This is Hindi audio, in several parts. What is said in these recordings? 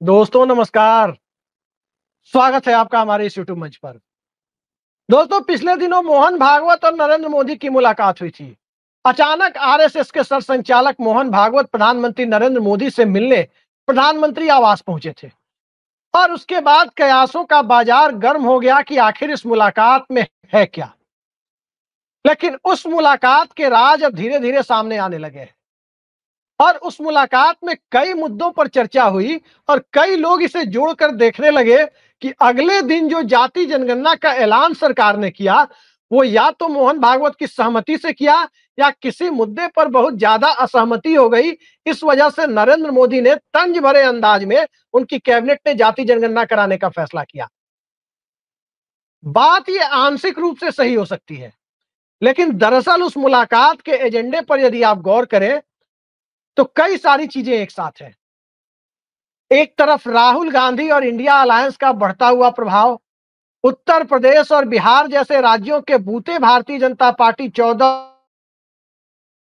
दोस्तों नमस्कार। स्वागत है आपका हमारे इस यूट्यूब मंच पर। दोस्तों पिछले दिनों मोहन भागवत और नरेंद्र मोदी की मुलाकात हुई थी। अचानक आरएसएस के सरसंचालक मोहन भागवत प्रधानमंत्री नरेंद्र मोदी से मिलने प्रधानमंत्री आवास पहुंचे थे और उसके बाद कयासों का बाजार गर्म हो गया कि आखिर इस मुलाकात में है क्या। लेकिन उस मुलाकात के राज अब धीरे धीरे सामने आने लगे हैं और उस मुलाकात में कई मुद्दों पर चर्चा हुई और कई लोग इसे जोड़कर देखने लगे कि अगले दिन जो जाति जनगणना का ऐलान सरकार ने किया वो या तो मोहन भागवत की सहमति से किया या किसी मुद्दे पर बहुत ज्यादा असहमति हो गई। इस वजह से नरेंद्र मोदी ने तंज भरे अंदाज में उनकी कैबिनेट ने जाति जनगणना कराने का फैसला किया। बात ये आंशिक रूप से सही हो सकती है, लेकिन दरअसल उस मुलाकात के एजेंडे पर यदि आप गौर करें तो कई सारी चीजें एक साथ हैं। एक तरफ राहुल गांधी और इंडिया अलायंस का बढ़ता हुआ प्रभाव, उत्तर प्रदेश और बिहार जैसे राज्यों के बूते भारतीय जनता पार्टी 14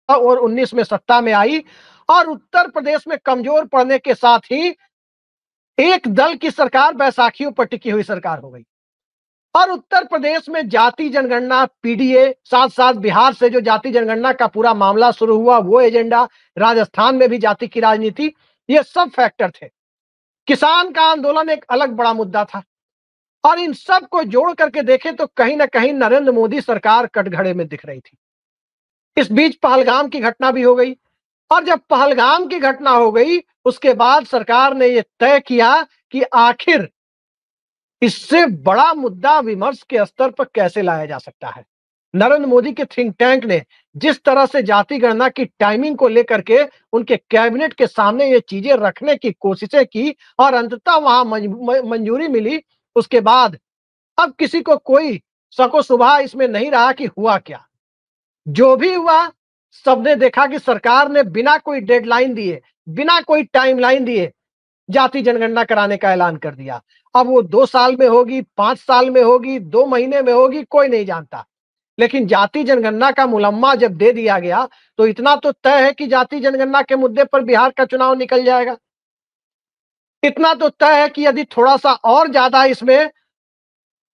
और 19 में सत्ता में आई और उत्तर प्रदेश में कमजोर पड़ने के साथ ही एक दल की सरकार बैसाखियों पर टिकी हुई सरकार हो गई और उत्तर प्रदेश में जाति जनगणना पीडीए, साथ साथ बिहार से जो जाति जनगणना का पूरा मामला शुरू हुआ वो एजेंडा, राजस्थान में भी जाति की राजनीति, ये सब फैक्टर थे। किसान का आंदोलन एक अलग बड़ा मुद्दा था और इन सब को जोड़ करके देखें तो कहीं ना कहीं नरेंद्र मोदी सरकार कटघरे में दिख रही थी। इस बीच पहलगाम की घटना भी हो गई और जब पहलगाम की घटना हो गई उसके बाद सरकार ने यह तय किया कि आखिर इससे बड़ा मुद्दा विमर्श के स्तर पर कैसे लाया जा सकता है। नरेंद्र मोदी के थिंक टैंक ने जिस तरह से जाति गणना की टाइमिंग को लेकर के उनके कैबिनेट के सामने ये चीजें रखने की कोशिशें की और अंततः वहां मंजूरी मिली, उसके बाद अब किसी को कोई शको शुबा इसमें नहीं रहा कि हुआ क्या। जो भी हुआ, सबने देखा कि सरकार ने बिना कोई डेडलाइन दिए, बिना कोई टाइमलाइन दिए जाति जनगणना कराने का ऐलान कर दिया। अब वो 2 साल में होगी, 5 साल में होगी, 2 महीने में होगी, कोई नहीं जानता। लेकिन जाति जनगणना का मुलम्मा जब दे दिया गया तो इतना तो तय है कि जाति जनगणना के मुद्दे पर बिहार का चुनाव निकल जाएगा। इतना तो तय है कि यदि थोड़ा सा और ज्यादा इसमें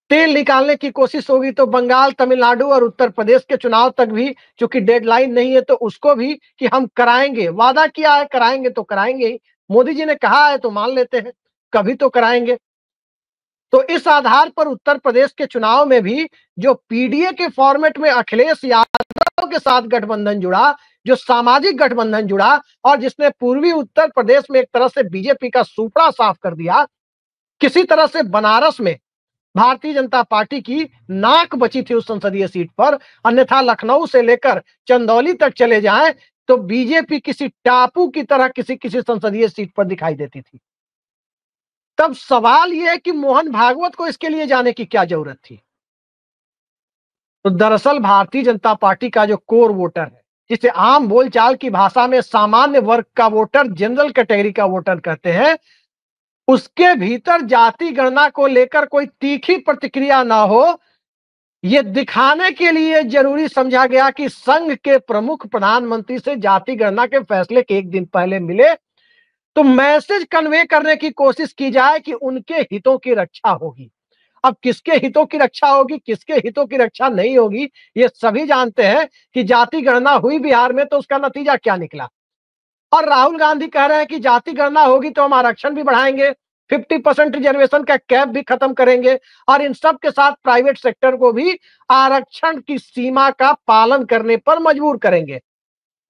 तेल निकालने की कोशिश होगी तो बंगाल, तमिलनाडु और उत्तर प्रदेश के चुनाव तक भी, चूंकि डेडलाइन नहीं है तो उसको भी कि हम कराएंगे, वादा किया है कराएंगे तो कराएंगे ही। मोदी जी ने कहा है तो मान लेते हैं, कभी तो कराएंगे। तो इस आधार पर उत्तर प्रदेश के चुनाव में भी जो पीडीए के फॉर्मेट में अखिलेश यादव के साथ गठबंधन जुड़ा, जो सामाजिक गठबंधन जुड़ा और जिसने पूर्वी उत्तर प्रदेश में एक तरह से बीजेपी का सुपड़ा साफ कर दिया, किसी तरह से बनारस में भारतीय जनता पार्टी की नाक बची थी उस संसदीय सीट पर, अन्यथा लखनऊ से लेकर चंदौली तक चले जाएं तो बीजेपी किसी टापू की तरह किसी किसी संसदीय सीट पर दिखाई देती थी। तब सवाल यह है कि मोहन भागवत को इसके लिए जाने की क्या जरूरत थी। तो दरअसल भारतीय जनता पार्टी का जो कोर वोटर है, जिसे आम बोलचाल की भाषा में सामान्य वर्ग का वोटर, जनरल कैटेगरी का वोटर कहते हैं, उसके भीतर जाति गणना को लेकर कोई तीखी प्रतिक्रिया ना हो, यह दिखाने के लिए जरूरी समझा गया कि संघ के प्रमुख प्रधानमंत्री से जाति गणना के फैसले के एक दिन पहले मिले तो मैसेज कन्वे करने की कोशिश की जाए कि उनके हितों की रक्षा होगी। अब किसके हितों की रक्षा होगी, किसके हितों की रक्षा नहीं होगी, ये सभी जानते हैं कि जाति गणना हुई बिहार में तो उसका नतीजा क्या निकला। और राहुल गांधी कह रहे हैं कि जाति गणना होगी तो हम आरक्षण भी बढ़ाएंगे, 50% रिजर्वेशन का कैप भी खत्म करेंगे और इन सब के साथ प्राइवेट सेक्टर को भी आरक्षण की सीमा का पालन करने पर मजबूर करेंगे।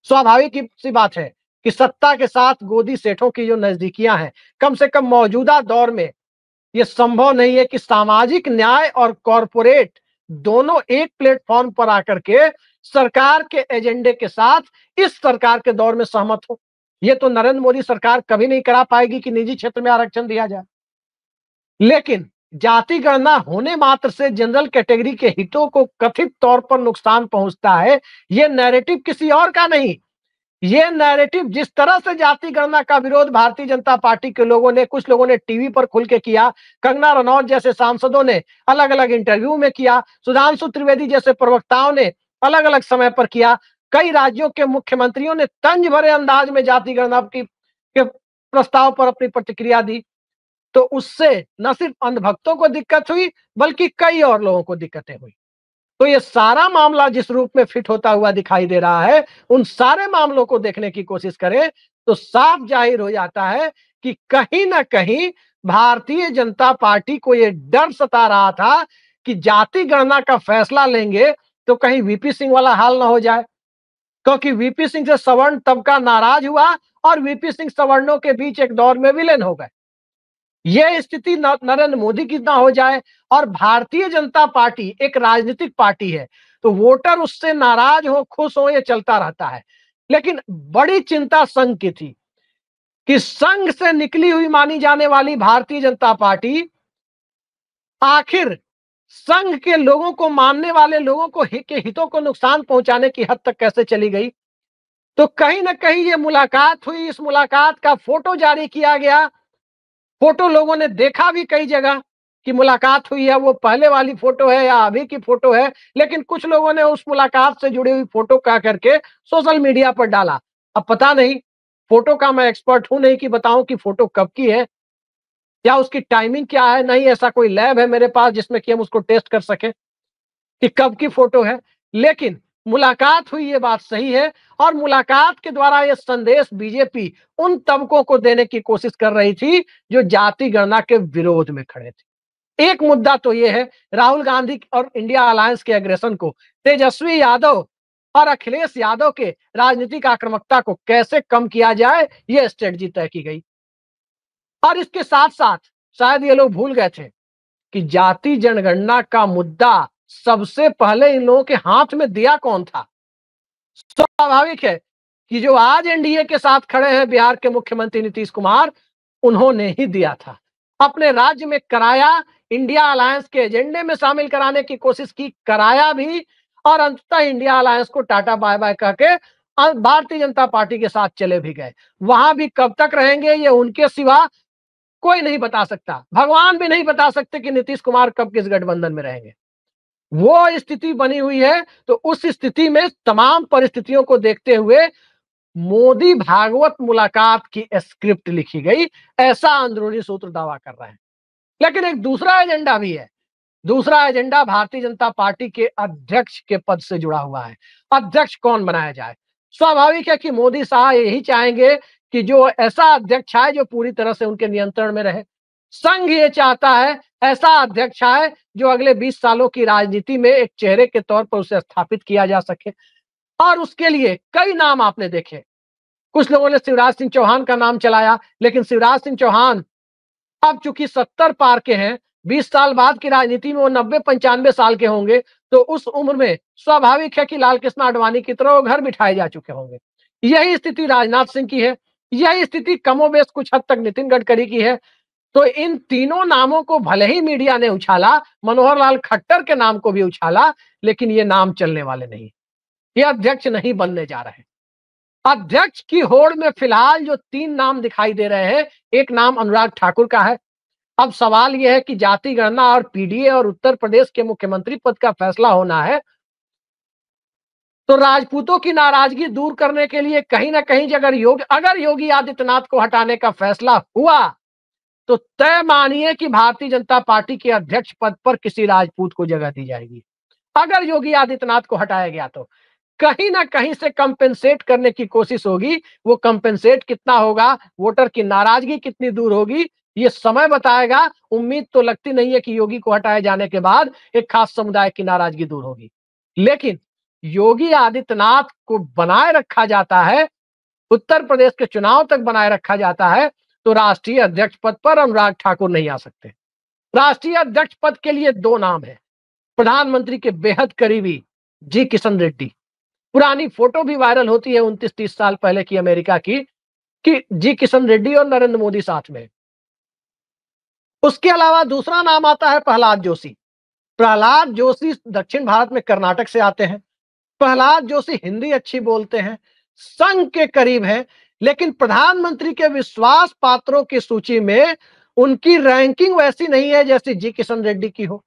स्वाभाविक सी बात है कि सत्ता के साथ गोदी सेठों की जो नजदीकियां हैं, कम से कम मौजूदा दौर में यह संभव नहीं है कि सामाजिक न्याय और कॉरपोरेट दोनों एक प्लेटफॉर्म पर आकर के सरकार के एजेंडे के साथ इस सरकार के दौर में सहमत हो। यह तो नरेंद्र मोदी सरकार कभी नहीं करा पाएगी कि निजी क्षेत्र में आरक्षण दिया जाए। लेकिन जाति गणना होने मात्र से जनरल कैटेगरी के हितों को कथित तौर पर नुकसान पहुंचता है, यह नैरेटिव किसी और का नहीं। ये नैरेटिव जिस तरह से जाति गणना का विरोध भारतीय जनता पार्टी के लोगों ने, कुछ लोगों ने टीवी पर खुल के किया, कंगना रनौत जैसे सांसदों ने अलग अलग इंटरव्यू में किया, सुधांशु त्रिवेदी जैसे प्रवक्ताओं ने अलग अलग समय पर किया, कई राज्यों के मुख्यमंत्रियों ने तंज भरे अंदाज में जाति गणना के प्रस्ताव पर अपनी प्रतिक्रिया दी। तो उससे न सिर्फ अंधभक्तों को दिक्कत हुई, बल्कि कई और लोगों को दिक्कतें हुई। तो ये सारा मामला जिस रूप में फिट होता हुआ दिखाई दे रहा है, उन सारे मामलों को देखने की कोशिश करें तो साफ जाहिर हो जाता है कि कहीं ना कहीं भारतीय जनता पार्टी को यह डर सता रहा था कि जाति गणना का फैसला लेंगे तो कहीं वीपी सिंह वाला हाल ना हो जाए, क्योंकि वीपी सिंह से सवर्ण तबका नाराज हुआ और वीपी सिंह सवर्णों के बीच एक दौर में विलीन हो गए। यह स्थिति नरेंद्र मोदी की ना हो जाए। और भारतीय जनता पार्टी एक राजनीतिक पार्टी है, तो वोटर उससे नाराज हो खुश हो, यह चलता रहता है। लेकिन बड़ी चिंता संघ की थी कि संघ से निकली हुई मानी जाने वाली भारतीय जनता पार्टी आखिर संघ के लोगों को, मानने वाले लोगों को के हितों को नुकसान पहुंचाने की हद तक कैसे चली गई। तो कहीं ना कहीं ये मुलाकात हुई, इस मुलाकात का फोटो जारी किया गया। फोटो लोगों ने देखा भी कई जगह कि मुलाकात हुई है, वो पहले वाली फोटो है या अभी की फोटो है, लेकिन कुछ लोगों ने उस मुलाकात से जुड़ी हुई फोटो कह करके सोशल मीडिया पर डाला। अब पता नहीं, फोटो का मैं एक्सपर्ट हूं नहीं कि बताऊं कि फोटो कब की है या उसकी टाइमिंग क्या है। नहीं ऐसा कोई लैब है मेरे पास जिसमें कि हम उसको टेस्ट कर सके कि कब की फोटो है। लेकिन मुलाकात हुई, ये बात सही है। और मुलाकात के द्वारा यह संदेश बीजेपी उन तबकों को देने की कोशिश कर रही थी जो जाति गणना के विरोध में खड़े थे। एक मुद्दा तो यह है, राहुल गांधी और इंडिया अलायंस के एग्रेशन को, तेजस्वी यादव और अखिलेश यादव के राजनीतिक आक्रामकता को कैसे कम किया जाए, यह स्ट्रेटजी तय की गई। और इसके साथ साथ शायद ये लोग भूल गए थे कि जाति जनगणना का मुद्दा सबसे पहले इन लोगों के हाथ में दिया कौन था। स्वाभाविक है कि जो आज एनडीए के साथ खड़े हैं बिहार के मुख्यमंत्री नीतीश कुमार, उन्होंने ही दिया था। अपने राज्य में कराया, इंडिया अलायंस के एजेंडे में शामिल कराने की कोशिश की, कराया भी, और अंततः इंडिया अलायंस को टाटा बाय बाय कहके भारतीय जनता पार्टी के साथ चले भी गए। वहां भी कब तक रहेंगे ये उनके सिवा कोई नहीं बता सकता। भगवान भी नहीं बता सकते कि नीतीश कुमार कब किस गठबंधन में रहेंगे। वो स्थिति बनी हुई है। तो उस स्थिति में तमाम परिस्थितियों को देखते हुए मोदी भागवत मुलाकात की स्क्रिप्ट लिखी गई, ऐसा अंदरूनी सूत्र दावा कर रहे हैं। लेकिन एक दूसरा एजेंडा भी है। दूसरा एजेंडा भारतीय जनता पार्टी के अध्यक्ष के पद से जुड़ा हुआ है। अध्यक्ष कौन बनाया जाए। स्वाभाविक है कि मोदी साहब यही चाहेंगे कि जो ऐसा अध्यक्ष आए जो पूरी तरह से उनके नियंत्रण में रहे। संघ ये चाहता है ऐसा अध्यक्ष आए जो अगले 20 सालों की राजनीति में एक चेहरे के तौर पर उसे स्थापित किया जा सके। और उसके लिए कई नाम आपने देखे। कुछ लोगों ने शिवराज सिंह चौहान का नाम चलाया, लेकिन शिवराज सिंह चौहान अब चूंकि 70 पार के हैं, 20 साल बाद की राजनीति में वो 90-95 साल के होंगे, तो उस उम्र में स्वाभाविक है कि लाल कृष्ण आडवाणी की तरह वो घर बिठाए जा चुके होंगे। यही स्थिति राजनाथ सिंह की है, यही स्थिति कमोबेश कुछ हद तक नितिन गडकरी की है। तो इन तीनों नामों को भले ही मीडिया ने उछाला, मनोहर लाल खट्टर के नाम को भी उछाला, लेकिन ये नाम चलने वाले नहीं, ये अध्यक्ष नहीं बनने जा रहे। अध्यक्ष की होड़ में फिलहाल जो 3 नाम दिखाई दे रहे हैं, एक नाम अनुराग ठाकुर का है। अब सवाल यह है कि जाति गणना और पीडीए और उत्तर प्रदेश के मुख्यमंत्री पद का फैसला होना है, तो राजपूतों की नाराजगी दूर करने के लिए कहीं ना कहीं अगर योगी आदित्यनाथ को हटाने का फैसला हुआ, तो तय मानिए कि भारतीय जनता पार्टी के अध्यक्ष पद पर किसी राजपूत को जगह दी जाएगी। अगर योगी आदित्यनाथ को हटाया गया तो कहीं ना कहीं से कंपेंसेट करने की कोशिश होगी। वो कंपेंसेट कितना होगा, वोटर की नाराजगी कितनी दूर होगी, ये समय बताएगा। उम्मीद तो लगती नहीं है कि योगी को हटाए जाने के बाद एक खास समुदाय की नाराजगी दूर होगी। लेकिन योगी आदित्यनाथ को बनाए रखा जाता है, उत्तर प्रदेश के चुनाव तक बनाए रखा जाता है, तो राष्ट्रीय अध्यक्ष पद पर अनुराग ठाकुर नहीं आ सकते। राष्ट्रीय अध्यक्ष पद के लिए 2 नाम है। प्रधानमंत्री के बेहद करीबी जी किशन रेड्डी, पुरानी फोटो भी वायरल होती है 29-30 साल पहले की अमेरिका की, कि जी किशन रेड्डी और नरेंद्र मोदी साथ में। उसके अलावा दूसरा नाम आता है प्रहलाद जोशी। प्रहलाद जोशी दक्षिण भारत में कर्नाटक से आते हैं। प्रहलाद जोशी हिंदी अच्छी बोलते हैं, संघ के करीब हैं, लेकिन प्रधानमंत्री के विश्वास पात्रों की सूची में उनकी रैंकिंग वैसी नहीं है जैसी जी किशन रेड्डी की हो।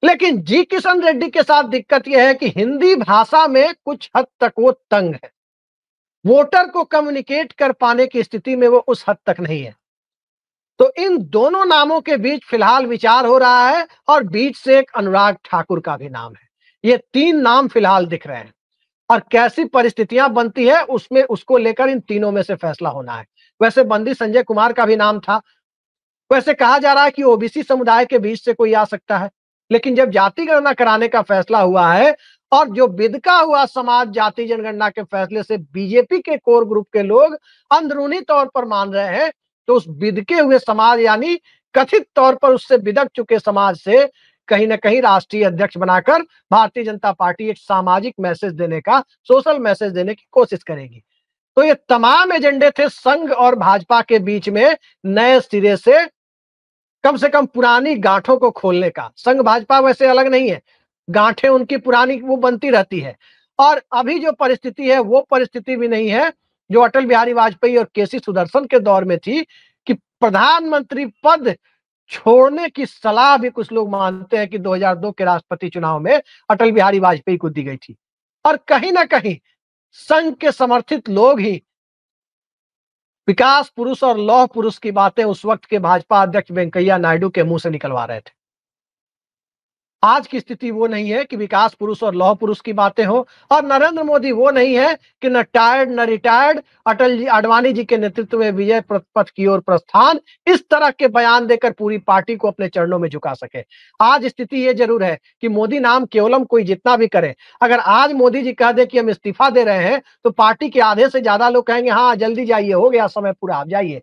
लेकिन जी किशन रेड्डी के साथ दिक्कत यह है कि हिंदी भाषा में कुछ हद तक वो तंग है। वोटर को कम्युनिकेट कर पाने की स्थिति में वो उस हद तक नहीं है। तो इन दोनों नामों के बीच फिलहाल विचार हो रहा है और बीच से एक अनुराग ठाकुर का भी नाम है। ये 3 नाम फिलहाल दिख रहे हैं और कैसी परिस्थितियां बनती है उसमें उसको लेकर इन तीनों में से फैसला होना है। वैसे बंदी संजय कुमार का भी नाम था। वैसे कहा जा रहा है कि ओबीसी समुदाय के बीच से कोई आ सकता है, लेकिन जब जाति गणना कराने का फैसला हुआ है और जो बिदका हुआ समाज जाति जनगणना के फैसले से बीजेपी के कोर ग्रुप के लोग अंदरूनी तौर पर मान रहे हैं, तो उस बिदके हुए समाज यानी कथित तौर पर उससे बिदक चुके समाज से कहीं ना कहीं राष्ट्रीय अध्यक्ष बनाकर भारतीय जनता पार्टी एक सामाजिक मैसेज देने का, सोशल मैसेज देने की कोशिश करेगी। तो ये तमाम एजेंडे थे संघ और भाजपा के बीच में नए सिरे से कम पुरानी गांठों को खोलने का। संघ भाजपा वैसे अलग नहीं है, गांठें उनकी पुरानी वो बनती रहती है। और अभी जो परिस्थिति है वो परिस्थिति भी नहीं है जो अटल बिहारी वाजपेयी और केसी सुदर्शन के दौर में थी कि प्रधानमंत्री पद छोड़ने की सलाह भी कुछ लोग मानते हैं कि 2002 के राष्ट्रपति चुनाव में अटल बिहारी वाजपेयी को दी गई थी। और कहीं ना कहीं संघ के समर्थित लोग ही विकास पुरुष और लौह पुरुष की बातें उस वक्त के भाजपा अध्यक्ष वेंकैया नायडू के मुंह से निकलवा रहे थे। आज की स्थिति वो नहीं है कि विकास पुरुष और लौह पुरुष की बातें हो, और नरेंद्र मोदी वो नहीं है कि न टायर्ड न रिटायर्ड, अटल जी आडवाणी जी के नेतृत्व में विजय पथ की ओर प्रस्थान, इस तरह के बयान देकर पूरी पार्टी को अपने चरणों में झुका सके। आज स्थिति ये जरूर है कि मोदी नाम केवलम कोई जितना भी करे, अगर आज मोदी जी कह दे कि हम इस्तीफा दे रहे हैं तो पार्टी के आधे से ज्यादा लोग कहेंगे हाँ जल्दी जाइए, हो गया समय पूरा, आप जाइए,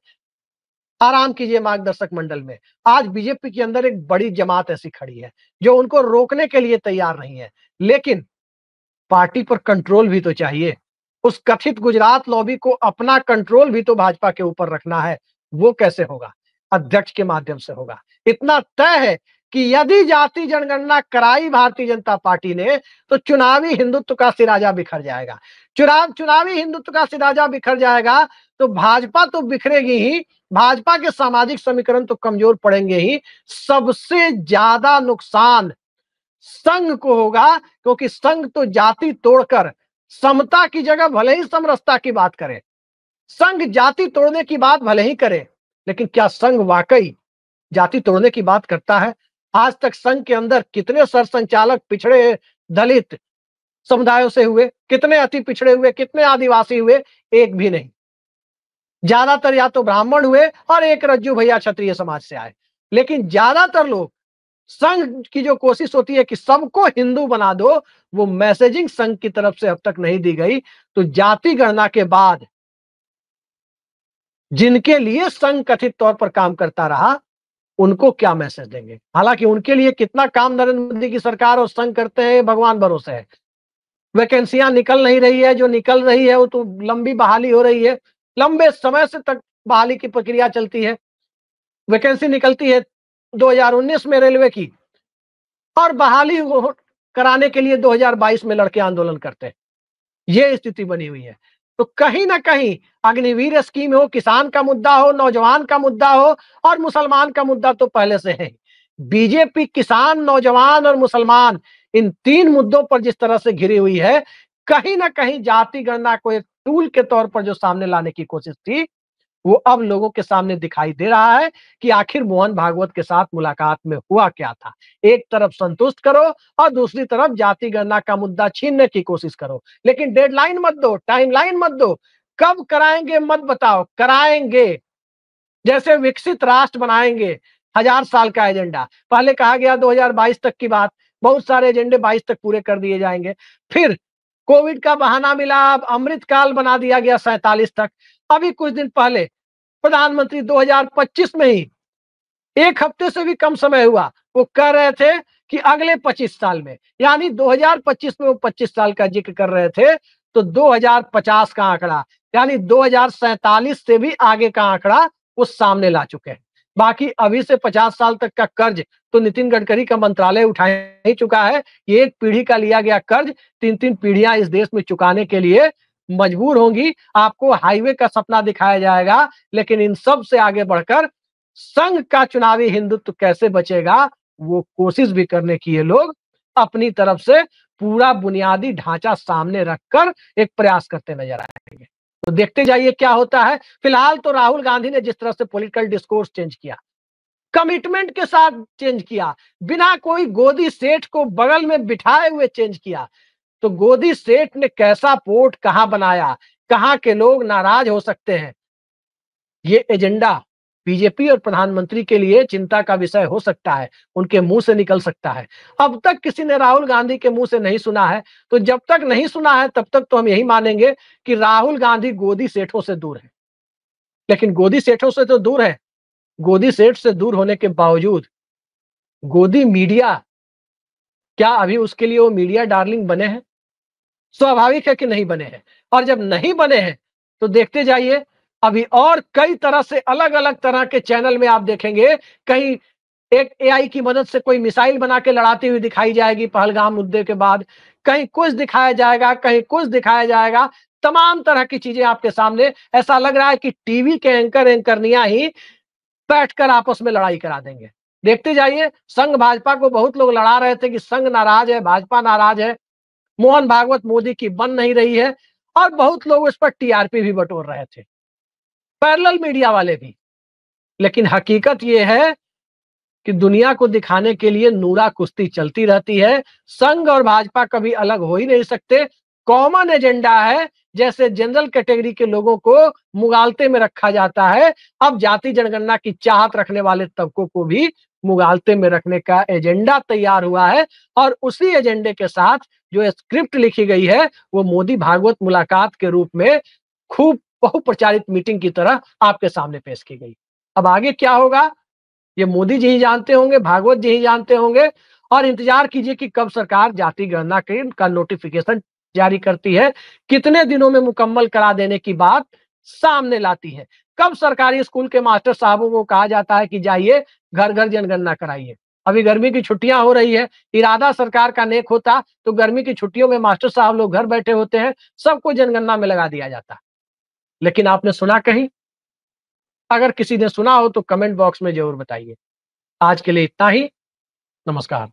आराम कीजिए मार्गदर्शक मंडल में। आज बीजेपी के अंदर एक बड़ी जमात ऐसी खड़ी है जो उनको रोकने के लिए तैयार नहीं है, लेकिन पार्टी पर कंट्रोल भी तो चाहिए। उस कथित गुजरात लॉबी को अपना कंट्रोल भी तो भाजपा के ऊपर रखना है। वो कैसे होगा? अध्यक्ष के माध्यम से होगा। इतना तय है कि यदि जाति जनगणना कराई भारतीय जनता पार्टी ने तो चुनावी हिंदुत्व का सिराजा बिखर जाएगा। चुनावी हिंदुत्व का सिराजा बिखर जाएगा तो भाजपा तो बिखरेगी ही, भाजपा के सामाजिक समीकरण तो कमजोर पड़ेंगे ही, सबसे ज्यादा नुकसान संघ को होगा, क्योंकि संघ तो जाति तोड़कर समता की जगह भले ही समरसता की बात करे, संघ जाति तोड़ने की बात भले ही करे, लेकिन क्या संघ वाकई जाति तोड़ने की बात करता है? आज तक संघ के अंदर कितने सरसंचालक पिछड़े दलित समुदायों से हुए, कितने अति पिछड़े हुए, कितने आदिवासी हुए? एक भी नहीं। ज्यादातर या तो ब्राह्मण हुए और एक रज्जू भैया क्षत्रिय समाज से आए, लेकिन ज्यादातर लोग, संघ की जो कोशिश होती है कि सबको हिंदू बना दो, वो मैसेजिंग संघ की तरफ से अब तक नहीं दी गई। तो जाति गणना के बाद जिनके लिए संघ कथित तौर पर काम करता रहा, उनको क्या मैसेज देंगे? हालांकि उनके लिए कितना काम नरेंद्र मोदी की सरकार और संघ करते हैं भगवान भरोसे है। वैकेंसियां निकल नहीं रही है, जो निकल रही है वो तो लंबी बहाली हो रही है, लंबे समय से तक बहाली की प्रक्रिया चलती है। वैकेंसी निकलती है 2019 में रेलवे की, और बहाली कराने के लिए 2022 में लड़के आंदोलन करते हैं। ये स्थिति बनी हुई है। तो कहीं ना कहीं अग्निवीर स्कीम हो, किसान का मुद्दा हो, नौजवान का मुद्दा हो, और मुसलमान का मुद्दा तो पहले से है। बीजेपी किसान, नौजवान और मुसलमान, इन 3 मुद्दों पर जिस तरह से घिरी हुई है, कहीं ना कहीं जाति गणना को एक टूल के तौर पर जो सामने लाने की कोशिश थी, वो अब लोगों के सामने दिखाई दे रहा है कि आखिर मोहन भागवत के साथ मुलाकात में हुआ क्या था। एक तरफ संतुष्ट करो और दूसरी तरफ जाति गणना का मुद्दा छीनने की कोशिश करो, लेकिन डेडलाइन मत दो, टाइमलाइन मत दो। कब कराएंगे मत बताओ, कराएंगे। जैसे विकसित राष्ट्र बनाएंगे, 1000 साल का एजेंडा, पहले कहा गया 2022 तक की बात, बहुत सारे एजेंडे 22 तक पूरे कर दिए जाएंगे। फिर कोविड का बहाना मिला, अब अमृत काल बना दिया गया 47 तक। अभी कुछ दिन पहले प्रधानमंत्री 2025 में ही, एक हफ्ते से भी कम समय हुआ, वो कह रहे थे कि अगले 25 साल में, यानी 2025 में वो 25 साल का जिक्र कर रहे थे, तो 2050 का आंकड़ा यानी 2047 से भी आगे का आंकड़ा वो सामने ला चुके हैं। बाकी अभी से 50 साल तक का कर्ज तो नितिन गडकरी का मंत्रालय उठा ही चुका है। ये एक पीढ़ी का लिया गया कर्ज 3-3 पीढ़ियां इस देश में चुकाने के लिए मजबूर होंगी। आपको हाईवे का सपना दिखाया जाएगा, लेकिन इन सब से आगे बढ़कर संघ का चुनावी हिंदुत्व कैसे बचेगा, वो कोशिश भी करने की ये लोग अपनी तरफ से पूरा बुनियादी ढांचा सामने रखकर एक प्रयास करते नजर आएंगे। तो देखते जाइए क्या होता है। फिलहाल तो राहुल गांधी ने जिस तरह से पॉलिटिकल डिस्कोर्स चेंज किया, कमिटमेंट के साथ चेंज किया, बिना कोई गोदी सेठ को बगल में बिठाए हुए चेंज किया, तो गोदी सेठ ने कैसा पोर्ट कहां बनाया, कहां के लोग नाराज हो सकते हैं, ये एजेंडा बीजेपी और प्रधानमंत्री के लिए चिंता का विषय हो सकता है, उनके मुंह से निकल सकता है। अब तक किसी ने राहुल गांधी के मुंह से नहीं सुना है, तो जब तक नहीं सुना है तब तक तो हम यही मानेंगे कि राहुल गांधी गोदी सेठों से दूर है। लेकिन गोदी सेठों से तो दूर है, गोदी सेठ से दूर होने के बावजूद गोदी मीडिया, क्या अभी उसके लिए वो मीडिया डार्लिंग बने हैं? स्वाभाविक है कि नहीं बने हैं। और जब नहीं बने हैं तो देखते जाइए, अभी और कई तरह से अलग-अलग तरह के चैनल में आप देखेंगे, कहीं एक एआई की मदद से कोई मिसाइल बना के लड़ाती हुई दिखाई जाएगी पहलगाम मुद्दे के बाद, कहीं कुछ दिखाया जाएगा, कहीं कुछ दिखाया जाएगा, तमाम तरह की चीजें आपके सामने। ऐसा लग रहा है कि टीवी के एंकरनियां ही बैठकर आपस में लड़ाई करा देंगे। देखते जाइए, संघ भाजपा को बहुत लोग लड़ा रहे थे कि संघ नाराज है, भाजपा नाराज है, मोहन भागवत मोदी की बन नहीं रही है, और बहुत लोग इस पर टीआरपी भी बटोर रहे थे, पैरेलल मीडिया वाले भी। लेकिन हकीकत यह है कि दुनिया को दिखाने के लिए नूरा कुश्ती चलती रहती है। संघ और भाजपा कभी अलग हो ही नहीं सकते। कॉमन एजेंडा है। जैसे जनरल कैटेगरी के लोगों को मुगालते में रखा जाता है, अब जाति जनगणना की चाहत रखने वाले तबकों को भी मुगालते में रखने का एजेंडा तैयार हुआ है। और उसी एजेंडे के साथ जो स्क्रिप्ट लिखी गई है, वो मोदी भागवत मुलाकात के रूप में खूब बहुप्रचारित मीटिंग की तरह आपके सामने पेश की गई। अब आगे क्या होगा, ये मोदी जी ही जानते होंगे, भागवत जी ही जानते होंगे। और इंतजार कीजिए कि कब सरकार जाति गणना के का नोटिफिकेशन जारी करती है, कितने दिनों में मुकम्मल करा देने की बात सामने लाती है। कब सरकारी स्कूल के मास्टर साहबों को कहा जाता है कि जाइए घर घर जनगणना कराइए। अभी गर्मी की छुट्टियां हो रही है, इरादा सरकार का नेक होता तो गर्मी की छुट्टियों में मास्टर साहब लोग घर बैठे होते हैं, सबको जनगणना में लगा दिया जाता। लेकिन आपने सुना कहीं? अगर किसी ने सुना हो तो कमेंट बॉक्स में जरूर बताइए। आज के लिए इतना ही। नमस्कार।